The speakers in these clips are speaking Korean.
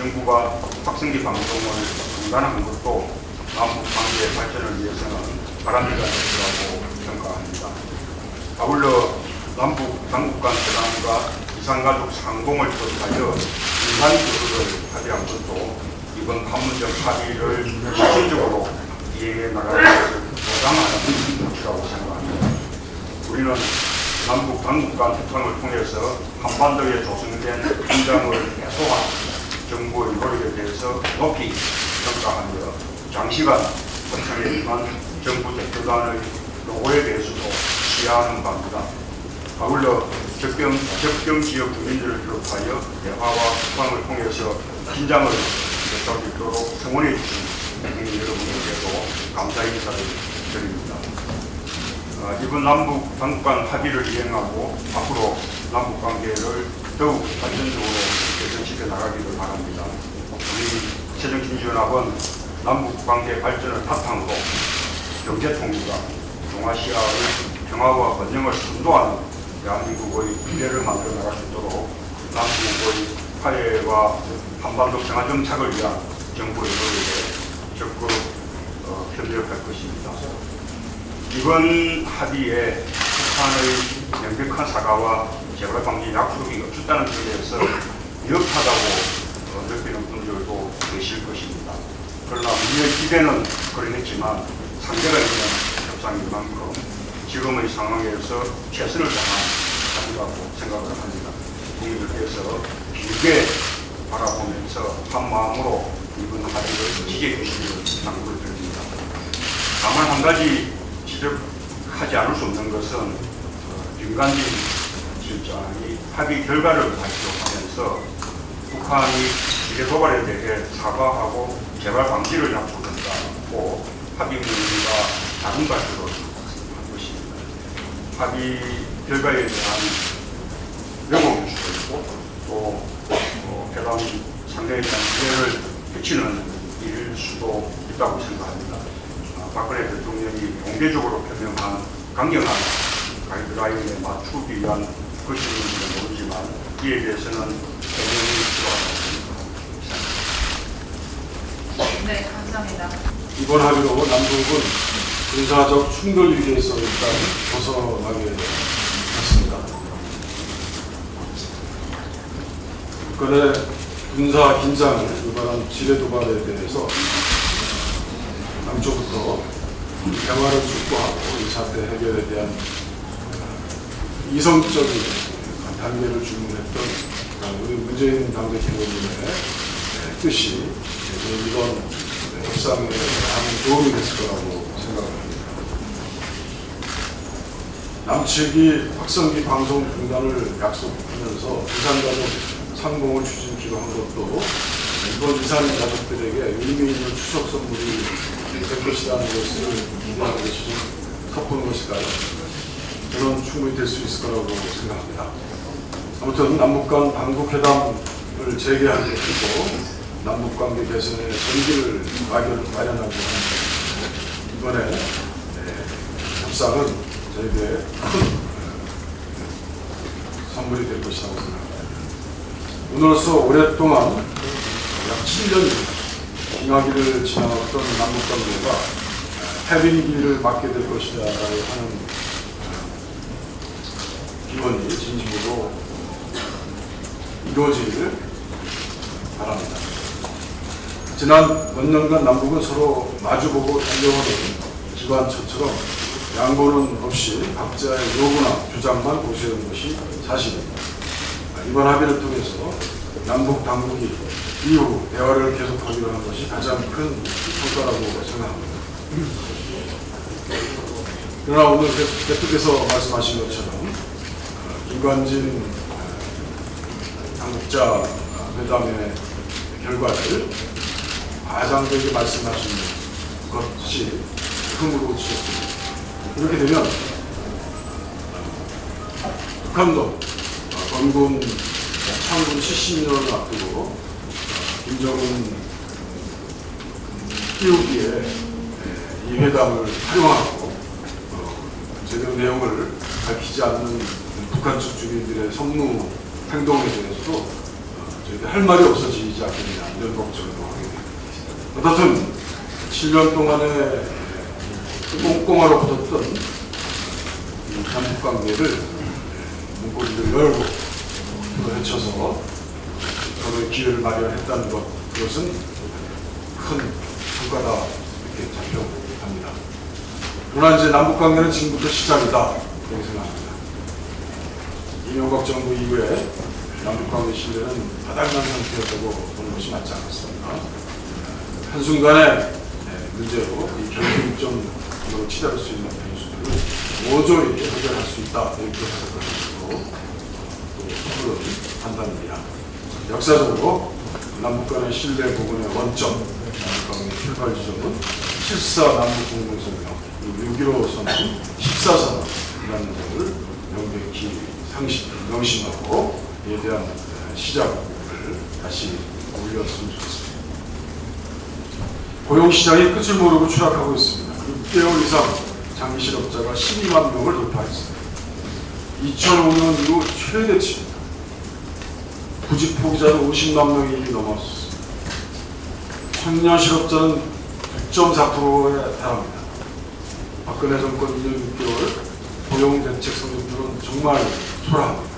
정부가 확성기 방송을 중단한 것도 남북 관계의 발전을 위해서는 바람직한 것이라고 평가합니다. 아울러 남북 당국 간 회담과 이산가족 상봉을 토대하여 인간 교류를 합의한 것도 이번 판문점 합의를 실질적으로 이행해 나가는 것을 보장하는 조치라고 생각합니다. 우리는 남북 당국 간 협상을 통해서 한반도에 조성된 긴장을 해소한 정부의 노력에 대해서 높이 평가하며 장시간 협상에 임한 정부 대표단의 노고에 대해서도 시하하는 바입니다. 아울러 접경 지역 주민들을 비롯하여 대화와 협상을 통해서 긴장을 해소할 수 있도록 성원해 주신 국민 여러분에게도 감사 인사를 드립니다. 이번 남북 당국 간 합의를 이행하고 앞으로 남북 관계를 더욱 발전적으로 개선시켜 나가기를 바랍니다. 우리 새정치민주연합은 남북 관계 발전을 바탕으로 경제 통일과 동아시아의 평화와 번영을 선도하는 대한민국의 미래를 만들어 나갈 수 있도록 남북의 화해와 한반도 평화 정착을 위한 정부의 노력에 적극 협력할 것입니다. 이번 합의에 북한의 명백한 사과와 재발 방지 약속이 없었다는 점에 대해서 미흡하다고 느끼는 분들도 계실 것입니다. 그러나 우리의 기대는 그러했지만 상대가 있는 협상인 만큼 지금의 상황에서 최선을 다한 합의라고 생각을 합니다. 국민들께서 길게 바라보면서 한 마음으로 이번 합의를 지지해 주시기를 당부를 드립니다. 다만 한 가지 지적하지 않을 수 없는 것은 김관진 실장이 합의 결과를 발표하면서 북한이 지뢰 도발에 대해 사과하고 재발 방지를 약속한다고 합의 문의가 다른 발표를 한 것입니다. 합의 결과에 대한 왜곡일 수도 있고 또 회담 상대에 대한 기회를 해치는 일일 수도 있다고 생각합니다. 박근혜 대통령이 공개적으로 표명한 강경한 가이드라인에 맞추기 위한 것인지는 모르지만 이에 대해서는 해명이 필요하다고 생각합니다. 네, 감사합니다. 이번 합의로 남북은 군사적 충돌 위기에서 일단 벗어나게 됐습니다. 북한의 군사 긴장을 유발한 지뢰 도발에 대해서 남쪽부터 평화를 촉구하고 이 사태 해결에 대한 이성적인 단계를 주문했던 우리 문재인 당대표님의 뜻이 이번 협상에 하는 도움이 됐을 거라고 생각합니다. 남측이 확성기 방송 중단을 약속하면서 이산가족 상봉을 추진키로 한 것도 이번 이산 가족들에게 의미 있는 추석 선물이 될 것이라는 것을 기대하는 것이 좀 섣부른 것일까요? 저는 충분히 될 수 있을 거라고 생각합니다. 아무튼 남북 간 방북회담을 재개하게 되고 남북관계 개선의 전기를 마련하고 하는 이번에 협상은 저에게 큰 선물이 될 것이라고 생각합니다. 오늘로써 오랫동안 약 7년 빙하기를 지나왔던 남북관계가 해빙기를 맞게 될 것이라고 하는 기원이 진심으로 이루어지기를 바랍니다. 지난 몇 년간 남북은 서로 마주보고 달려오는 기관처럼 양보는 없이 각자의 요구나 주장만 고수하는 것이 사실입니다. 이번 합의를 통해서 남북 당국이 이후 대화를 계속하기로 하는 것이 가장 큰 성과라고 생각합니다. 그러나 오늘 대표께서 말씀하신 것처럼 김관진 당국자 회담의 결과를 과장되게 말씀하신 것이 흠으로 치셨습니다. 이렇게 되면 북한도 건군 창군 70년을 앞두고 김정은 띄우기에 이 회담을 활용하고 제대로 내용을 밝히지 않는 북한 측 주민들의 선무 행동에 대해서도 저희가 할 말이 없어지지 않겠느냐 이런 걱정도 하게 됩니다. 어떻든 7년 동안에 꽁꽁하러 붙었던 이 남북관계를 문고리를 열고 헤쳐서 서로의 기회를 마련했다는 것, 그것은 큰 성과다 이렇게 잡혀갑니다. 그러나 이제 남북관계는 지금부터 시작이다 이렇게 생각합니다. 이명박 정부 이후에 남북관계 신뢰는 바닥난 상태였다고 보는 것이 맞지 않겠습니다. 한순간에 문제로 이 결정적으로 치달을 수 있는 변수들을 모조리 해결할 수 있다 이렇게 해석할 것이고 또 그런 판단입니다. 역사적으로 남북 간의 신뢰 부분의 원점, 남북 간의 출발 지점은 7.4 남북공동성명, 그리고 6.15 선언, 14선언이라는 점을 명백히 명심하고 이에 대한 시작을 다시 올렸으면 좋겠습니다. 고용시장이 끝을 모르고 추락하고 있습니다. 6개월 이상 장기 실업자가 12만 명을 돌파했습니다. 2005년 이후 최대치입니다. 구직 포기자는 50만 명이 넘었습니다. 청년 실업자는 9.4%에 달합니다. 박근혜 정권 2년 6개월 고용대책 성적표는 정말 초라합니다.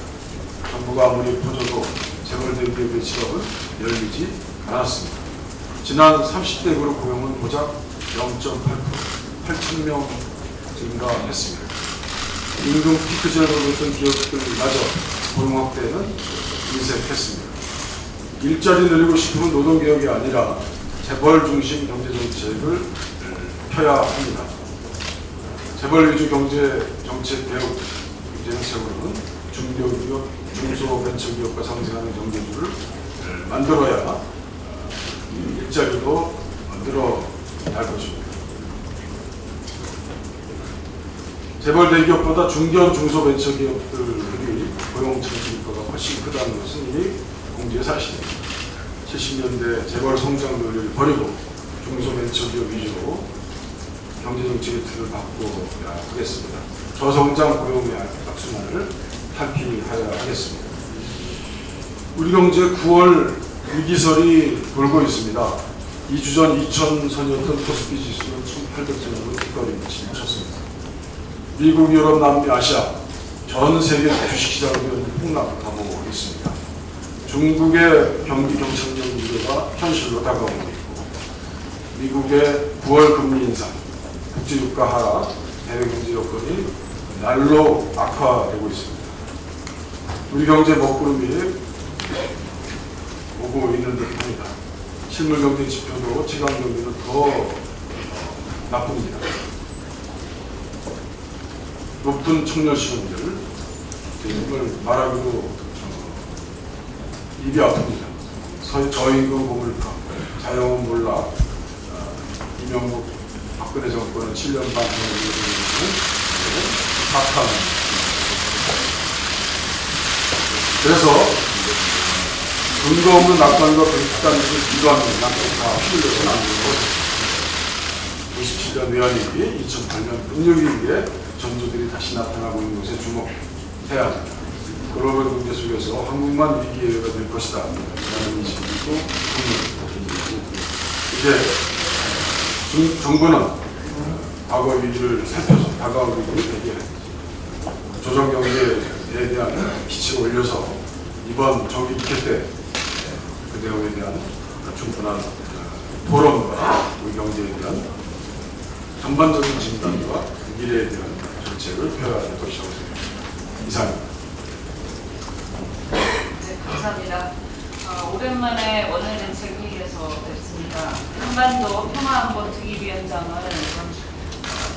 정부가 아무리 퍼져도 재벌된 기업의 실업은 열리지 않았습니다. 지난 30대 그룹 고용은 고작 0.8%, 8,000명 증가했습니다. 임금 피크제를 노렸던 기업들마저 고용 확대는 인색했습니다. 일자리 늘리고 싶으면 노동개혁이 아니라 재벌 중심 경제정책을 펴야 합니다. 재벌 위주 경제정책 개혁 정책으로는 중소기업, 중소벤처기업과 상생하는 경제주를 만들어야 일자리도 늘어날 것입니다. 재벌 대기업보다 중견 중소벤처기업들이 고용 창출 효과가 훨씬 크다는 것은 이미 공지의 사실입니다. 70년대 재벌 성장 논리를 버리고 중소벤처기업 위주로 경제정책의 틀을 바꿔야 하겠습니다. 저성장 고용의 악순환을 탈피하여야 하겠습니다. 우리 경제 9월 위기설이 돌고 있습니다. 2주 전 2000선이었던 코스피 지수는 1800점으로 뒷걸음을 쳤습니다. 미국, 유럽, 남미, 아시아 전 세계 주식시장을 폭락하고 있습니다. 중국의 경기 경착륙 우려가 현실로 다가오고 있고, 미국의 9월 금리 인상, 국제유가 하락, 해외 경제 여건이 날로 악화되고 있습니다. 우리 경제 먹구름이 오고 있는 듯합니다. 실물 경제 지표도 체감 경제는 더 나쁩니다. 높은 청년 실업률, 이걸 말하기도 입이 아픕니다. 저임금 고물가, 자영업 몰락, 이명박 박근혜 정권은 7년 반 사탄. 그래서 근거 없는 낙관과 극단적인 비관을 다 흘려서는 안 되고 97년 외환위기, 2008년 금융위기에 전조들이 다시 나타나고 있는 것에 주목해야 합니다. 글로벌 경제 속에서 한국만 위기예외가 될 것이다 라는 인식이 있고 이제 정부는 과거 위기를 살펴서 다가올 위기를 대비해 조정경제에 대한 기치를 올려서 이번 정기 국회 때 그 내용에 대한 충분한 토론과 우리 경제에 대한 전반적인 진단과 미래에 대한 정책을 펴야 할 것이라고 생각합니다. 이상입니다. 네, 감사합니다. 오랜만에 원내대책회의에서 뵙습니다. 한반도 평화안보 특위위원장을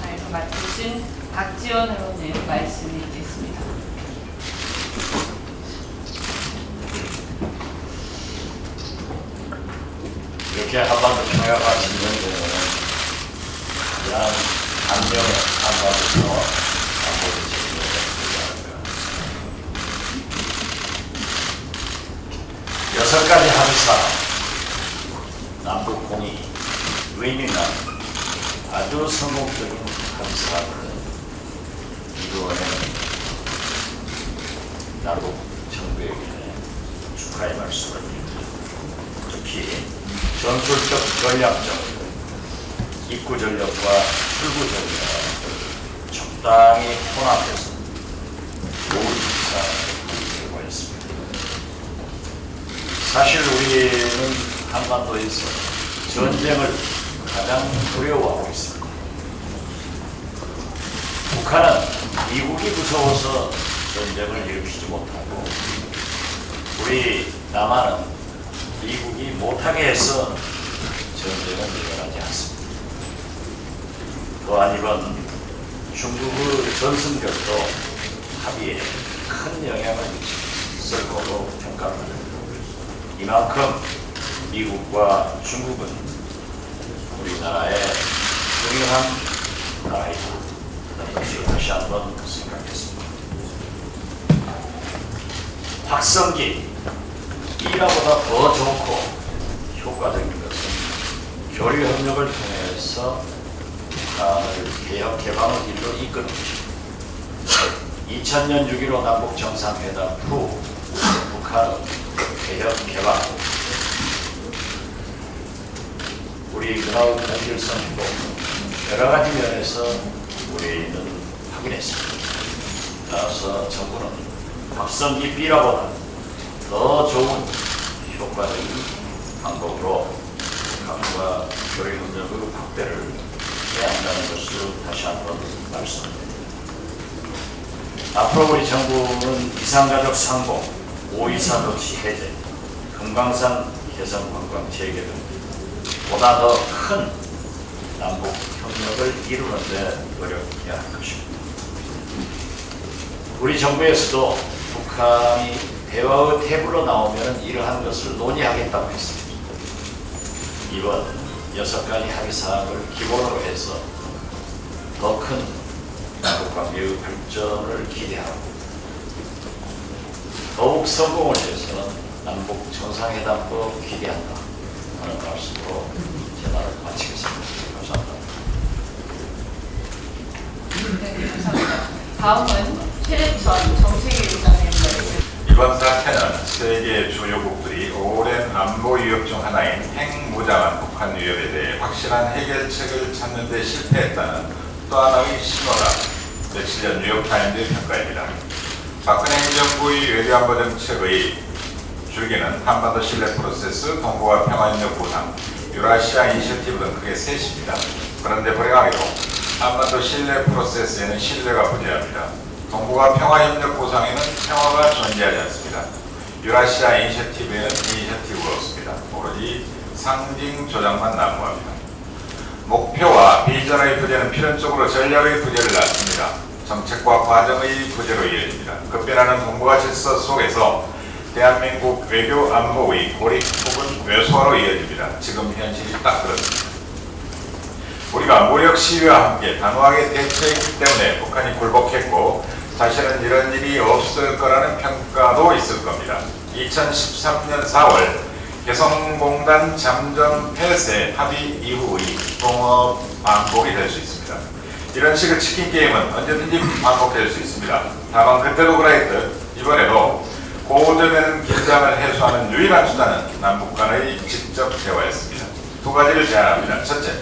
당에서 맡으신 박지원 의원님 말씀이 있겠습니다. 이렇게 한반도 평화가 진전되는 가장 안정의 한반도 안보를 제기하는 6가지 항사, 남북 공이 의미난 아주 성공적인 항사를 이루어낸 남북 정부에게 축하의 말씀을 드립니다. 특히 전술적 전략적 입구 전력과 출구 전략 적당히 혼합해서 좋은 기사를 제공했습니다. 사실 우리는 한반도에서 전쟁을 가장 두려워하고 있습니다. 북한은 미국이 무서워서 전쟁을 일으키지 못하고 우리 남한은 미국이 못하게 해서 전쟁을 일어나지 않습니다. 또한 이번 중국의 전승절도 합의에 큰 영향을 미칠 것으로 평가합니다. 이만큼 미국과 중국은 우리나라의 중요한 나라이다. 하는 것을 다시 한번 생각했습니다. 확성기 B라보다 더 좋고 효과적인 것은 교류협력을 통해서 북한을 개혁 개방의 길로 이끄는 것입니다. 2000년 6.15 남북 정상회담 후 북한은 개혁 개방 우리 문화의 동질성도 여러 가지 면에서 우리는 확인했습니다. 따라서 정부는 확성기 B라보다 더 좋은 효과적인 방법으로 북한과 교류협력의 확대를 해야 한다는 것을 다시 한번 말씀드립니다. 앞으로 우리 정부는 이산가족 상봉, 5.24 조치 해제, 금강산 개성 관광 재개 등 보다 더 큰 남북 협력을 이루는 데 노력해야 할 것입니다. 우리 정부에서도 북한이 대화의 테이블로 나오면 이러한 것을 논의하겠다고 했습니다. 이번 6가지 합의사항을 기본으로 해서 더 큰 남북관계의 발전을 기대하고 더욱 성공을 위해서는 남북 정상회담도 기대한다 하는 말씀으로 제 말을 마치겠습니다. 감사합니다. 네, 감사합니다. 다음은 최래천 정책위원장님. 이번 사태는 세계 주요국들이 오랜 안보 위협 중 하나인 핵무장한 북한 위협에 대해 확실한 해결책을 찾는 데 실패했다는 또 하나의 신호다. 며칠 전 뉴욕타임즈의 평가입니다. 박근혜 행정부의 외교안보 정책의 줄기는 한반도 신뢰 프로세스, 동북아 평화협력 보상, 유라시아 이니셔티브 등 크게 셋입니다. 그런데 불행하게도 한반도 신뢰 프로세스에는 신뢰가 부재합니다. 동북아 평화협력 보상에는 평화가 존재하지 않습니다. 유라시아 이니셔티브에는 이니셔티브가 없습니다. 오로지 상징 조작만 난무합니다. 목표와 비전의 부재는 필연적으로 전략의 부재를 낳습니다. 정책과 과정의 부재로 이어집니다. 급변하는 동북아 질서 속에서 대한민국 외교 안보의 고립 혹은 왜소화로 이어집니다. 지금 현실이 딱 그렇습니다. 우리가 무력 시위와 함께 단호하게 대처했기 때문에 북한이 굴복했고 사실은 이런 일이 없을 거라는 평가도 있을 겁니다. 2013년 4월 개성공단 잠정 폐쇄 합의 이후의 통합 반복이 될 수 있습니다. 이런 식의 치킨 게임은 언제든지 반복될 수 있습니다. 다만 그때도 그랬듯 이번에도 고조되는 긴장을 해소하는 유일한 수단은 남북 간의 직접 대화였습니다. 두 가지를 제안합니다. 첫째,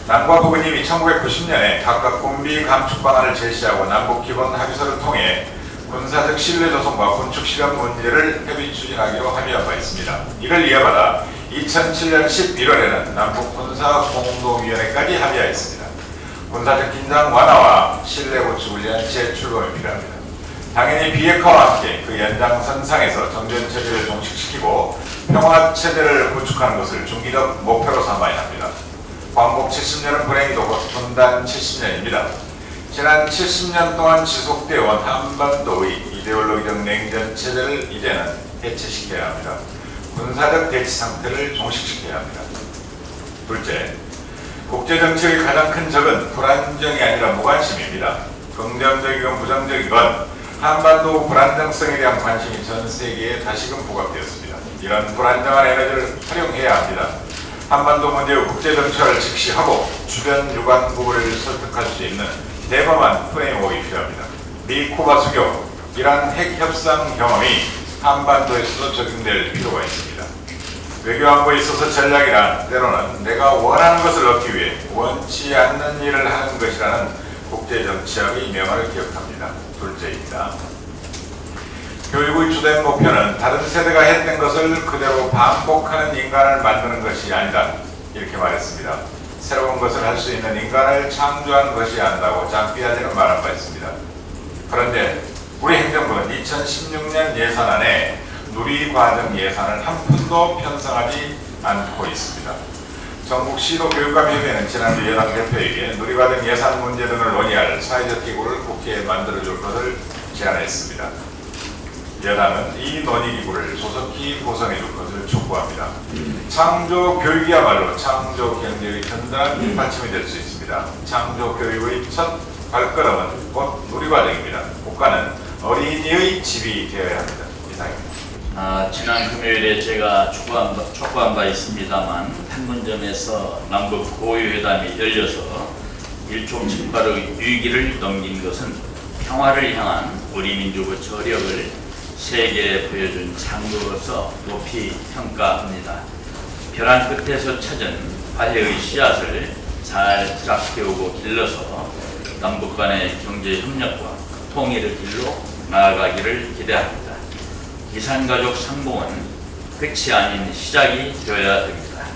남과 북은 이미 1990년에 각각 군비 감축 방안을 제시하고 남북 기본 합의서를 통해 군사적 신뢰 조성과 군축 시간 문제를 협의 추진하기로 합의한 바 있습니다. 이를 이어받아 2007년 11월에는 남북 군사 공동위원회까지 합의하였습니다. 군사적 긴장 완화와 신뢰 구축을 위한 재출범이 필요합니다. 당연히 비핵화와 함께 그 연장선상에서 정전 체제를 종식시키고 평화 체제를 구축하는 것을 중기적 목표로 삼아야 합니다. 광복 70년은 불행히도 곧 분단 70년입니다. 지난 70년 동안 지속되어 온 한반도의 이데올로기적 냉전 체제를 이제는 해체시켜야 합니다. 군사적 대치 상태를 종식시켜야 합니다. 둘째, 국제정책의 가장 큰 적은 불안정이 아니라 무관심입니다. 긍정적이건 부정적이건 한반도 불안정성에 대한 관심이 전 세계에 다시금 부각되었습니다. 이런 불안정한 에너지를 활용해야 합니다. 한반도 문제의 국제정책을 직시하고 주변 유관국을 설득할 수 있는 대범한 프레임워크가 필요합니다. 미, 쿠바 수교, 이란 핵 협상 경험이 한반도에서도 적용될 필요가 있습니다. 외교안보에 있어서 전략이란 때로는 내가 원하는 것을 얻기 위해 원치 않는 일을 하는 것이라는 국제정치학의 명언을 기억합니다. 둘째입니다. 교육의 주된 목표는 다른 세대가 했던 것을 그대로 반복하는 인간을 만드는 것이 아니다. 이렇게 말했습니다. 새로운 것을 할 수 있는 인간을 창조하는 것이 한다고 장피아제는 말한 바 있습니다. 그런데 우리 행정부는 2016년 예산안에 누리과정 예산을 한 푼도 편성하지 않고 있습니다. 전국 시도교육감협의회는 지난주 여당 대표에게 누리과정 예산 문제 등을 논의할 사회적 기구를 국회에 만들어줄 것을 제안했습니다. 여당은 이 논의기구를 조속히 구성해줄 것을 촉구합니다. 창조 교육이야말로 창조 경제의 든든한 뒷받침이 될 수 있습니다. 창조 교육의 첫 발걸음은 곧 누리과정입니다. 국가는 어린이의 집이 되어야 합니다. 이상입니다. 지난 금요일에 제가 촉구한 바 있습니다만 판문점에서 남북 고위회담이 열려서 일촉즉발의 위기를 넘긴 것은 평화를 향한 우리 민족의 저력을 세계에 보여준 장로로서 높이 평가합니다. 벼랑 끝에서 찾은 화해의 씨앗을 잘 드랍해오고 길러서 남북 간의 경제 협력과 통일의 길로 나아가기를 기대합니다. 이산가족 상봉은 끝이 아닌 시작이 되어야 됩니다.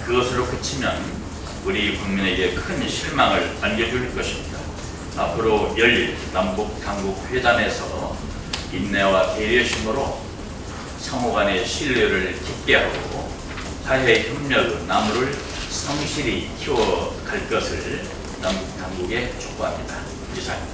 그것으로 그치면 우리 국민에게 큰 실망을 안겨줄 것입니다. 앞으로 열릴 남북 당국 회담에서 인내와 배려심으로 상호 간의 신뢰를 깊게 하고 화해 협력의 나무를 성실히 키워갈 것을 남북 당국에 촉구합니다. 이상입니다.